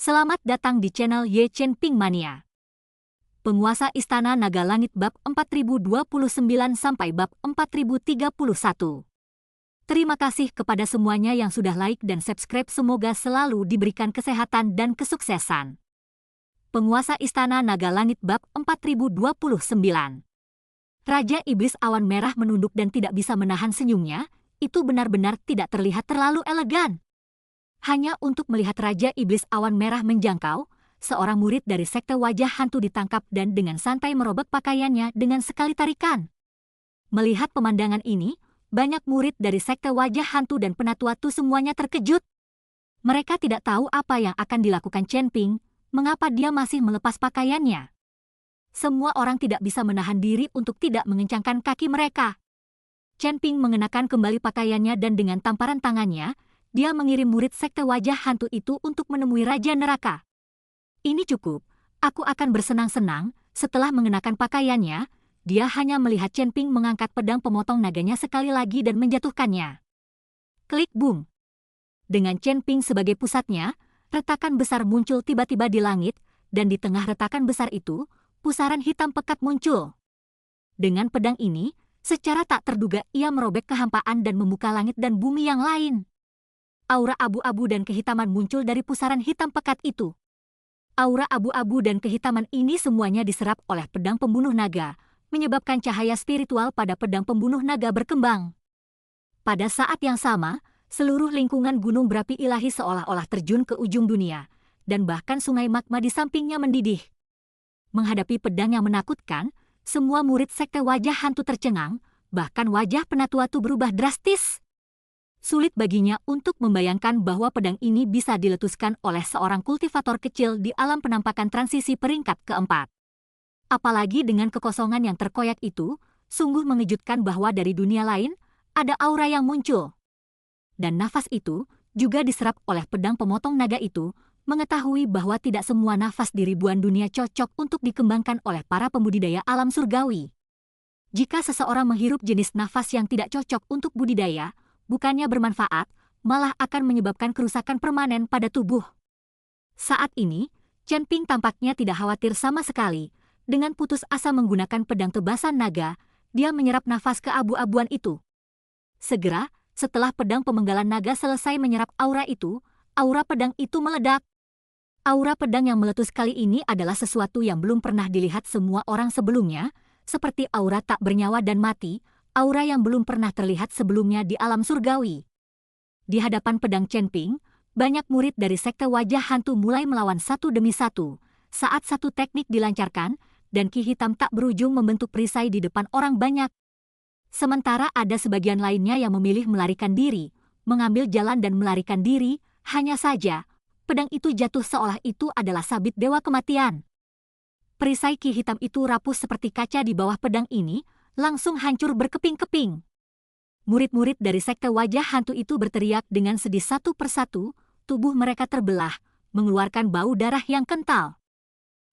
Selamat datang di channel Ye Chen Ping Mania. Penguasa Istana Naga Langit bab 4029 sampai bab 4031. Terima kasih kepada semuanya yang sudah like dan subscribe, semoga selalu diberikan kesehatan dan kesuksesan. Penguasa Istana Naga Langit bab 4029. Raja Iblis Awan Merah menunduk dan tidak bisa menahan senyumnya, itu benar-benar tidak terlihat terlalu elegan. Hanya untuk melihat Raja Iblis Awan Merah menjangkau, seorang murid dari sekte wajah hantu ditangkap dan dengan santai merobek pakaiannya dengan sekali tarikan. Melihat pemandangan ini, banyak murid dari sekte wajah hantu dan penatua Tu semuanya terkejut. Mereka tidak tahu apa yang akan dilakukan Chen Ping, mengapa dia masih melepas pakaiannya. Semua orang tidak bisa menahan diri untuk tidak mengencangkan kaki mereka. Chen Ping mengenakan kembali pakaiannya dan dengan tamparan tangannya, dia mengirim murid sekte wajah hantu itu untuk menemui Raja Neraka. Ini cukup, aku akan bersenang-senang. Setelah mengenakan pakaiannya, dia hanya melihat Chen Ping mengangkat pedang pemotong naganya sekali lagi dan menjatuhkannya. Klik bung. Dengan Chen Ping sebagai pusatnya, retakan besar muncul tiba-tiba di langit, dan di tengah retakan besar itu, pusaran hitam pekat muncul. Dengan pedang ini, secara tak terduga ia merobek kehampaan dan membuka langit dan bumi yang lain. Aura abu-abu dan kehitaman muncul dari pusaran hitam pekat itu. Aura abu-abu dan kehitaman ini semuanya diserap oleh pedang pembunuh naga, menyebabkan cahaya spiritual pada pedang pembunuh naga berkembang. Pada saat yang sama, seluruh lingkungan gunung berapi ilahi seolah-olah terjun ke ujung dunia, dan bahkan sungai magma di sampingnya mendidih. Menghadapi pedang yang menakutkan, semua murid sekte wajah hantu tercengang, bahkan wajah penatua Tu berubah drastis. Sulit baginya untuk membayangkan bahwa pedang ini bisa diletuskan oleh seorang kultivator kecil di alam penampakan transisi peringkat keempat. Apalagi dengan kekosongan yang terkoyak itu, sungguh mengejutkan bahwa dari dunia lain, ada aura yang muncul. Dan nafas itu juga diserap oleh pedang pemotong naga itu, mengetahui bahwa tidak semua nafas di ribuan dunia cocok untuk dikembangkan oleh para pembudidaya alam surgawi. Jika seseorang menghirup jenis nafas yang tidak cocok untuk budidaya, bukannya bermanfaat, malah akan menyebabkan kerusakan permanen pada tubuh. Saat ini, Chen Ping tampaknya tidak khawatir sama sekali. Dengan putus asa menggunakan pedang tebasan naga, dia menyerap nafas keabu-abuan itu. Segera, setelah pedang pemenggalan naga selesai menyerap aura itu, aura pedang itu meledak. Aura pedang yang meletus kali ini adalah sesuatu yang belum pernah dilihat semua orang sebelumnya, seperti aura tak bernyawa dan mati, aura yang belum pernah terlihat sebelumnya di alam surgawi. Di hadapan pedang Chen Ping, banyak murid dari sekte wajah hantu mulai melawan satu demi satu. Saat satu teknik dilancarkan, dan ki hitam tak berujung membentuk perisai di depan orang banyak. Sementara ada sebagian lainnya yang memilih melarikan diri, mengambil jalan dan melarikan diri, hanya saja, pedang itu jatuh seolah itu adalah sabit dewa kematian. Perisai ki hitam itu rapuh seperti kaca di bawah pedang ini, langsung hancur berkeping-keping. Murid-murid dari sekte wajah hantu itu berteriak dengan sedih satu persatu, tubuh mereka terbelah, mengeluarkan bau darah yang kental.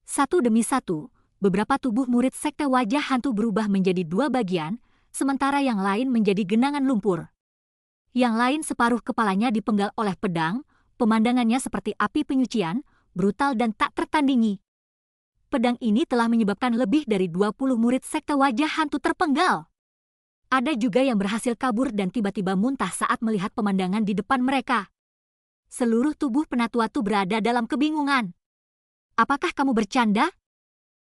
Satu demi satu, beberapa tubuh murid sekte wajah hantu berubah menjadi dua bagian, sementara yang lain menjadi genangan lumpur. Yang lain separuh kepalanya dipenggal oleh pedang, pemandangannya seperti api penyucian, brutal dan tak tertandingi. Pedang ini telah menyebabkan lebih dari 20 murid sekte wajah hantu terpenggal. Ada juga yang berhasil kabur dan tiba-tiba muntah saat melihat pemandangan di depan mereka. Seluruh tubuh penatua Tu berada dalam kebingungan. Apakah kamu bercanda?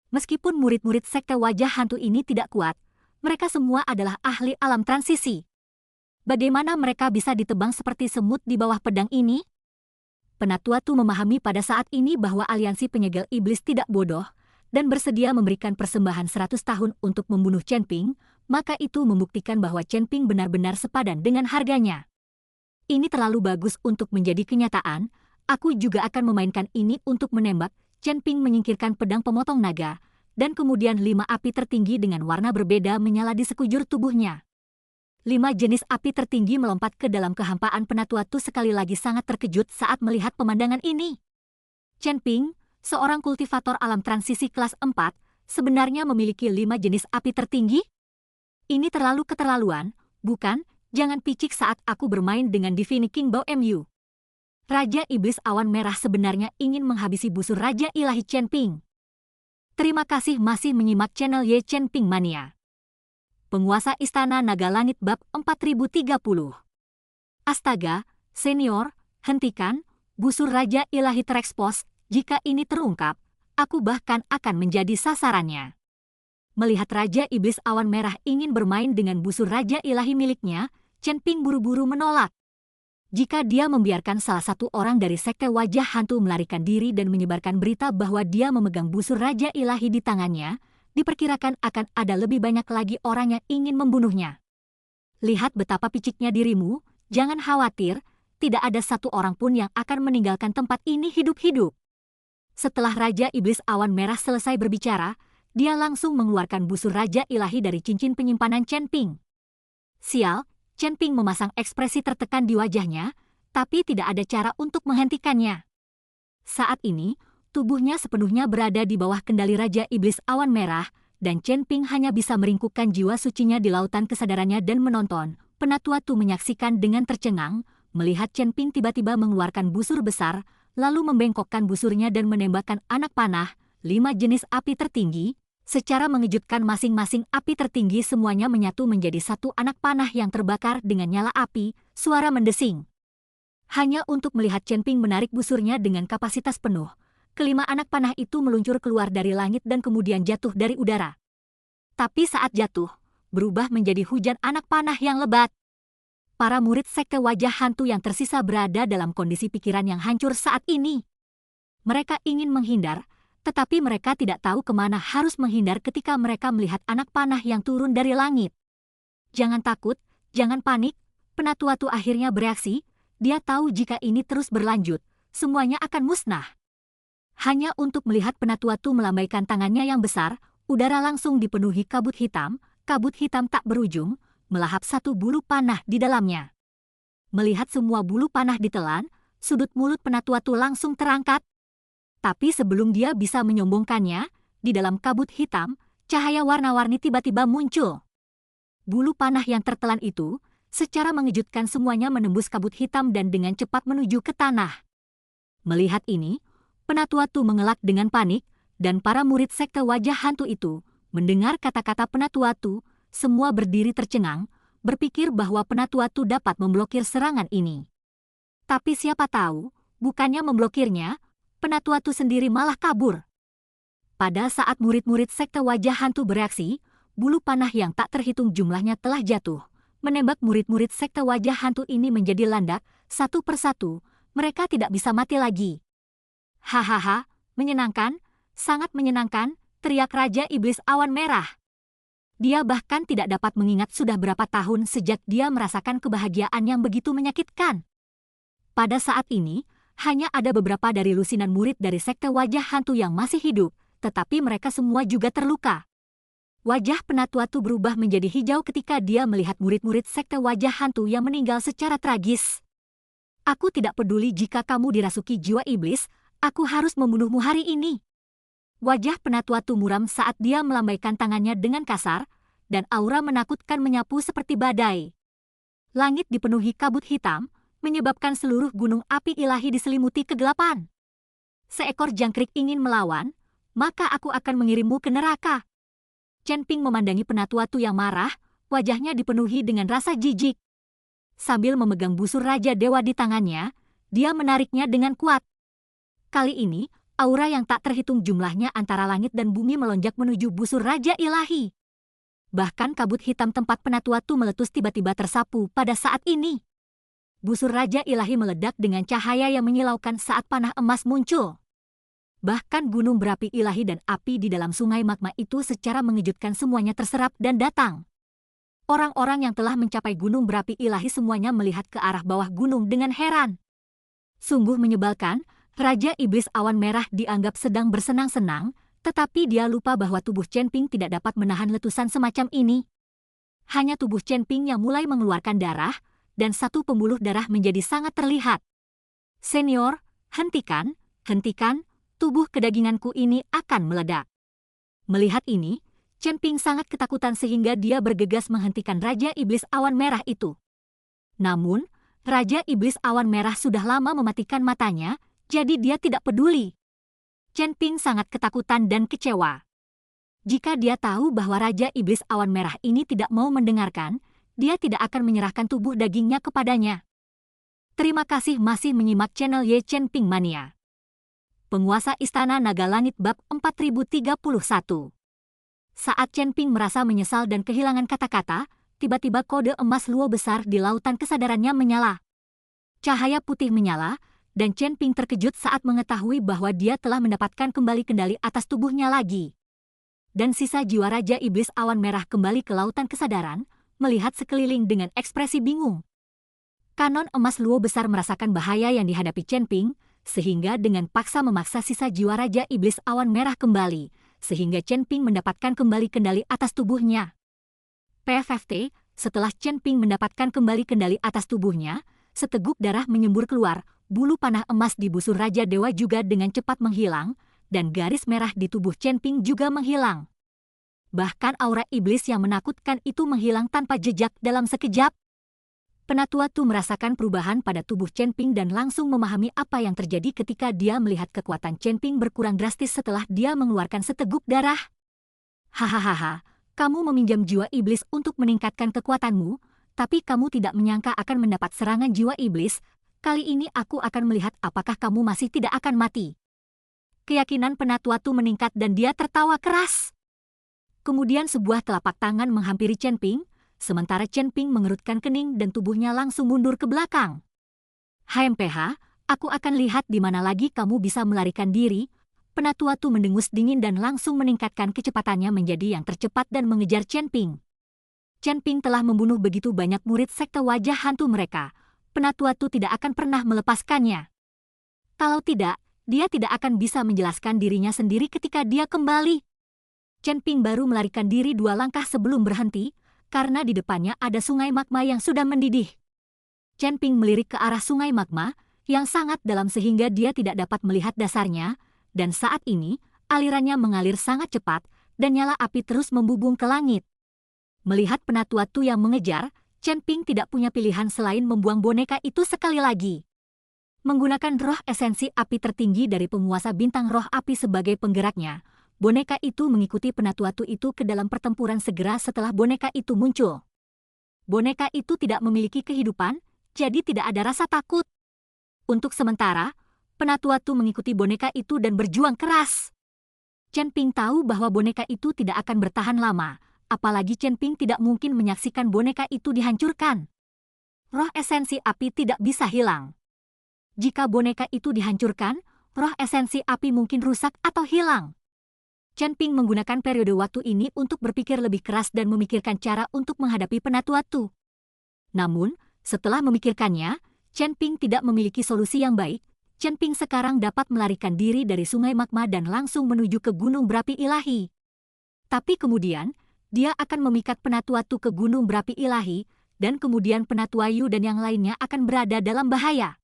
Meskipun murid-murid sekte wajah hantu ini tidak kuat, mereka semua adalah ahli alam transisi. Bagaimana mereka bisa ditebang seperti semut di bawah pedang ini? Penatua Tu memahami pada saat ini bahwa aliansi penyegel iblis tidak bodoh dan bersedia memberikan persembahan 100 tahun untuk membunuh Chen Ping, maka itu membuktikan bahwa Chen Ping benar-benar sepadan dengan harganya. Ini terlalu bagus untuk menjadi kenyataan, aku juga akan memainkan ini untuk menembak. Chen Ping menyingkirkan pedang pemotong naga, dan kemudian 5 api tertinggi dengan warna berbeda menyala di sekujur tubuhnya. 5 jenis api tertinggi melompat ke dalam kehampaan. Penatua Tu sekali lagi sangat terkejut saat melihat pemandangan ini. Chen Ping, seorang kultivator alam transisi kelas 4, sebenarnya memiliki 5 jenis api tertinggi? Ini terlalu keterlaluan, bukan? Jangan picik saat aku bermain dengan Divine King Bao Mu. Raja Iblis Awan Merah sebenarnya ingin menghabisi busur Raja Ilahi Chen Ping. Terima kasih masih menyimak channel Ye Chen Ping Mania. Penguasa Istana Naga Langit Bab 4030. Astaga, senior, hentikan, busur Raja Ilahi terekspos. Jika ini terungkap, aku bahkan akan menjadi sasarannya. Melihat Raja Iblis Awan Merah ingin bermain dengan busur Raja Ilahi miliknya, Chen Ping buru-buru menolak. Jika dia membiarkan salah satu orang dari sekte wajah hantu melarikan diri dan menyebarkan berita bahwa dia memegang busur Raja Ilahi di tangannya, diperkirakan akan ada lebih banyak lagi orang yang ingin membunuhnya. Lihat betapa piciknya dirimu, jangan khawatir, tidak ada satu orang pun yang akan meninggalkan tempat ini hidup-hidup. Setelah Raja Iblis Awan Merah selesai berbicara, dia langsung mengeluarkan busur Raja Ilahi dari cincin penyimpanan Chen Ping. Sial, Chen Ping memasang ekspresi tertekan di wajahnya, tapi tidak ada cara untuk menghentikannya. Saat ini, tubuhnya sepenuhnya berada di bawah kendali Raja Iblis Awan Merah, dan Chen Ping hanya bisa meringkukkan jiwa sucinya di lautan kesadarannya dan menonton. Penatua Tu menyaksikan dengan tercengang, melihat Chen Ping tiba-tiba mengeluarkan busur besar, lalu membengkokkan busurnya dan menembakkan anak panah, 5 jenis api tertinggi. Secara mengejutkan masing-masing api tertinggi semuanya menyatu menjadi satu anak panah yang terbakar dengan nyala api, suara mendesing. Hanya untuk melihat Chen Ping menarik busurnya dengan kapasitas penuh, kelima anak panah itu meluncur keluar dari langit dan kemudian jatuh dari udara. Tapi saat jatuh, berubah menjadi hujan anak panah yang lebat. Para murid sekte wajah hantu yang tersisa berada dalam kondisi pikiran yang hancur saat ini. Mereka ingin menghindar, tetapi mereka tidak tahu kemana harus menghindar ketika mereka melihat anak panah yang turun dari langit. Jangan takut, jangan panik, Penatua Tu akhirnya bereaksi, dia tahu jika ini terus berlanjut, semuanya akan musnah. Hanya untuk melihat Penatua Tu melambaikan tangannya yang besar, udara langsung dipenuhi kabut hitam tak berujung, melahap satu bulu panah di dalamnya. Melihat semua bulu panah ditelan, sudut mulut Penatua Tu langsung terangkat. Tapi sebelum dia bisa menyombongkannya, di dalam kabut hitam, cahaya warna-warni tiba-tiba muncul. Bulu panah yang tertelan itu, secara mengejutkan semuanya menembus kabut hitam dan dengan cepat menuju ke tanah. Melihat ini, Penatua Tu mengelak dengan panik, dan para murid sekte wajah hantu itu, mendengar kata-kata Penatua Tu, semua berdiri tercengang, berpikir bahwa Penatua Tu dapat memblokir serangan ini. Tapi siapa tahu, bukannya memblokirnya, Penatua Tu sendiri malah kabur. Pada saat murid-murid sekte wajah hantu bereaksi, bulu panah yang tak terhitung jumlahnya telah jatuh, menembak murid-murid sekte wajah hantu ini menjadi landak, satu persatu, mereka tidak bisa mati lagi. Hahaha, menyenangkan, sangat menyenangkan, teriak Raja Iblis Awan Merah. Dia bahkan tidak dapat mengingat sudah berapa tahun sejak dia merasakan kebahagiaan yang begitu menyakitkan. Pada saat ini, hanya ada beberapa dari lusinan murid dari sekte wajah hantu yang masih hidup, tetapi mereka semua juga terluka. Wajah Penatua Tu berubah menjadi hijau ketika dia melihat murid-murid sekte wajah hantu yang meninggal secara tragis. Aku tidak peduli jika kamu dirasuki jiwa iblis, aku harus membunuhmu hari ini. Wajah Penatua Tu muram saat dia melambaikan tangannya dengan kasar, dan aura menakutkan menyapu seperti badai. Langit dipenuhi kabut hitam, menyebabkan seluruh gunung api ilahi diselimuti kegelapan. Seekor jangkrik ingin melawan, maka aku akan mengirimmu ke neraka. Chen Ping memandangi Penatua Tu yang marah, wajahnya dipenuhi dengan rasa jijik. Sambil memegang busur Raja Dewa di tangannya, dia menariknya dengan kuat. Kali ini, aura yang tak terhitung jumlahnya antara langit dan bumi melonjak menuju busur Raja Ilahi. Bahkan kabut hitam tempat Penatua Tu meletus tiba-tiba tersapu pada saat ini. Busur Raja Ilahi meledak dengan cahaya yang menyilaukan saat panah emas muncul. Bahkan gunung berapi ilahi dan api di dalam sungai magma itu secara mengejutkan semuanya terserap dan datang. Orang-orang yang telah mencapai gunung berapi ilahi semuanya melihat ke arah bawah gunung dengan heran. Sungguh menyebalkan, Raja Iblis Awan Merah dianggap sedang bersenang-senang, tetapi dia lupa bahwa tubuh Chen Ping tidak dapat menahan letusan semacam ini. Hanya tubuh Chen Ping yang mulai mengeluarkan darah, dan satu pembuluh darah menjadi sangat terlihat. Senior, hentikan, tubuh kedaginganku ini akan meledak. Melihat ini, Chen Ping sangat ketakutan sehingga dia bergegas menghentikan Raja Iblis Awan Merah itu. Namun, Raja Iblis Awan Merah sudah lama mematikan matanya, jadi dia tidak peduli. Chen Ping sangat ketakutan dan kecewa. Jika dia tahu bahwa Raja Iblis Awan Merah ini tidak mau mendengarkan, dia tidak akan menyerahkan tubuh dagingnya kepadanya. Terima kasih masih menyimak channel Ye Chen Ping Mania. Penguasa Istana Naga Langit Bab 4031. Saat Chen Ping merasa menyesal dan kehilangan kata-kata, tiba-tiba kode emas luo besar di lautan kesadarannya menyala. Cahaya putih menyala, dan Chen Ping terkejut saat mengetahui bahwa dia telah mendapatkan kembali kendali atas tubuhnya lagi. Dan sisa jiwa Raja Iblis Awan Merah kembali ke lautan kesadaran, melihat sekeliling dengan ekspresi bingung. Kanon emas luo besar merasakan bahaya yang dihadapi Chen Ping, sehingga dengan paksa memaksa sisa jiwa Raja Iblis Awan Merah kembali, sehingga Chen Ping mendapatkan kembali kendali atas tubuhnya. PFFT, setelah Chen Ping mendapatkan kembali kendali atas tubuhnya, seteguk darah menyembur keluar, bulu panah emas di busur Raja Dewa juga dengan cepat menghilang, dan garis merah di tubuh Chen Ping juga menghilang. Bahkan aura iblis yang menakutkan itu menghilang tanpa jejak dalam sekejap. Penatua Tu merasakan perubahan pada tubuh Chen Ping dan langsung memahami apa yang terjadi ketika dia melihat kekuatan Chen Ping berkurang drastis setelah dia mengeluarkan seteguk darah. Hahaha, kamu meminjam jiwa iblis untuk meningkatkan kekuatanmu, tapi kamu tidak menyangka akan mendapat serangan jiwa iblis. Kali ini aku akan melihat apakah kamu masih tidak akan mati. Keyakinan Penatua Tu meningkat dan dia tertawa keras. Kemudian sebuah telapak tangan menghampiri Chen Ping, sementara Chen Ping mengerutkan kening dan tubuhnya langsung mundur ke belakang. HMPH, aku akan lihat di mana lagi kamu bisa melarikan diri. Penatua Tu mendengus dingin dan langsung meningkatkan kecepatannya menjadi yang tercepat dan mengejar Chen Ping. Chen Ping telah membunuh begitu banyak murid sekte wajah hantu mereka. Penatua Tu tidak akan pernah melepaskannya. Kalau tidak, dia tidak akan bisa menjelaskan dirinya sendiri ketika dia kembali. Chen Ping baru melarikan diri 2 langkah sebelum berhenti, karena di depannya ada sungai magma yang sudah mendidih. Chen Ping melirik ke arah sungai magma, yang sangat dalam sehingga dia tidak dapat melihat dasarnya, dan saat ini, alirannya mengalir sangat cepat, dan nyala api terus membubung ke langit. Melihat Penatua Tu yang mengejar, Chen Ping tidak punya pilihan selain membuang boneka itu sekali lagi. Menggunakan roh esensi api tertinggi dari penguasa bintang roh api sebagai penggeraknya, boneka itu mengikuti Penatua Tu itu ke dalam pertempuran segera setelah boneka itu muncul. Boneka itu tidak memiliki kehidupan, jadi tidak ada rasa takut. Untuk sementara, Penatua Tu mengikuti boneka itu dan berjuang keras. Chen Ping tahu bahwa boneka itu tidak akan bertahan lama. Apalagi Chen Ping tidak mungkin menyaksikan boneka itu dihancurkan. Roh esensi api tidak bisa hilang. Jika boneka itu dihancurkan, roh esensi api mungkin rusak atau hilang. Chen Ping menggunakan periode waktu ini untuk berpikir lebih keras dan memikirkan cara untuk menghadapi Penatua Tu. Namun, setelah memikirkannya, Chen Ping tidak memiliki solusi yang baik. Chen Ping sekarang dapat melarikan diri dari sungai magma dan langsung menuju ke gunung berapi ilahi. Tapi kemudian, dia akan memikat Penatua Tu ke gunung berapi ilahi, dan kemudian Penatua Yu dan yang lainnya akan berada dalam bahaya.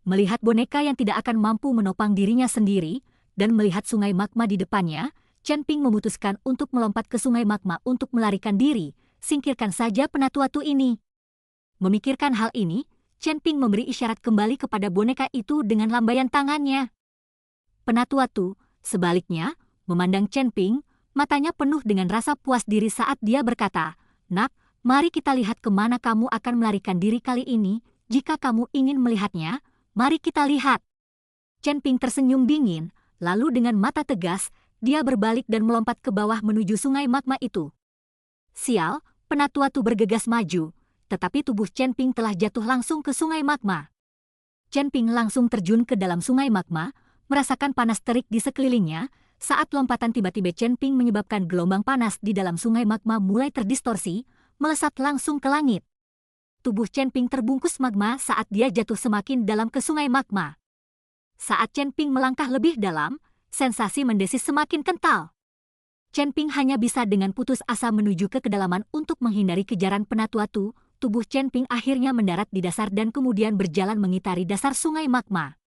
Melihat boneka yang tidak akan mampu menopang dirinya sendiri, dan melihat sungai magma di depannya, Chen Ping memutuskan untuk melompat ke sungai magma untuk melarikan diri. Singkirkan saja Penatua Tu ini. Memikirkan hal ini, Chen Ping memberi isyarat kembali kepada boneka itu dengan lambaian tangannya. Penatua Tu, sebaliknya, memandang Chen Ping, matanya penuh dengan rasa puas diri saat dia berkata, "Nak, mari kita lihat kemana kamu akan melarikan diri kali ini. Jika kamu ingin melihatnya, mari kita lihat." Chen Ping tersenyum dingin, lalu dengan mata tegas, dia berbalik dan melompat ke bawah menuju sungai magma itu. Sial, Penatua Tu bergegas maju, tetapi tubuh Chen Ping telah jatuh langsung ke sungai magma. Chen Ping langsung terjun ke dalam sungai magma, merasakan panas terik di sekelilingnya. Saat lompatan tiba-tiba Chen Ping menyebabkan gelombang panas di dalam sungai magma mulai terdistorsi, melesat langsung ke langit. Tubuh Chen Ping terbungkus magma saat dia jatuh semakin dalam ke sungai magma. Saat Chen Ping melangkah lebih dalam, sensasi mendesis semakin kental. Chen Ping hanya bisa dengan putus asa menuju ke kedalaman untuk menghindari kejaran Penatua Tu. Tubuh Chen Ping akhirnya mendarat di dasar dan kemudian berjalan mengitari dasar sungai magma.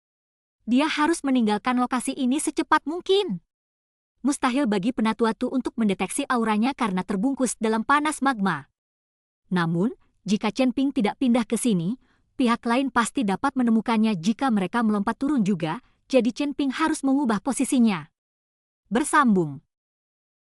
Dia harus meninggalkan lokasi ini secepat mungkin. Mustahil bagi Penatua Tu untuk mendeteksi auranya karena terbungkus dalam panas magma. Namun, jika Chen Ping tidak pindah ke sini, pihak lain pasti dapat menemukannya jika mereka melompat turun juga, jadi Chen Ping harus mengubah posisinya. Bersambung.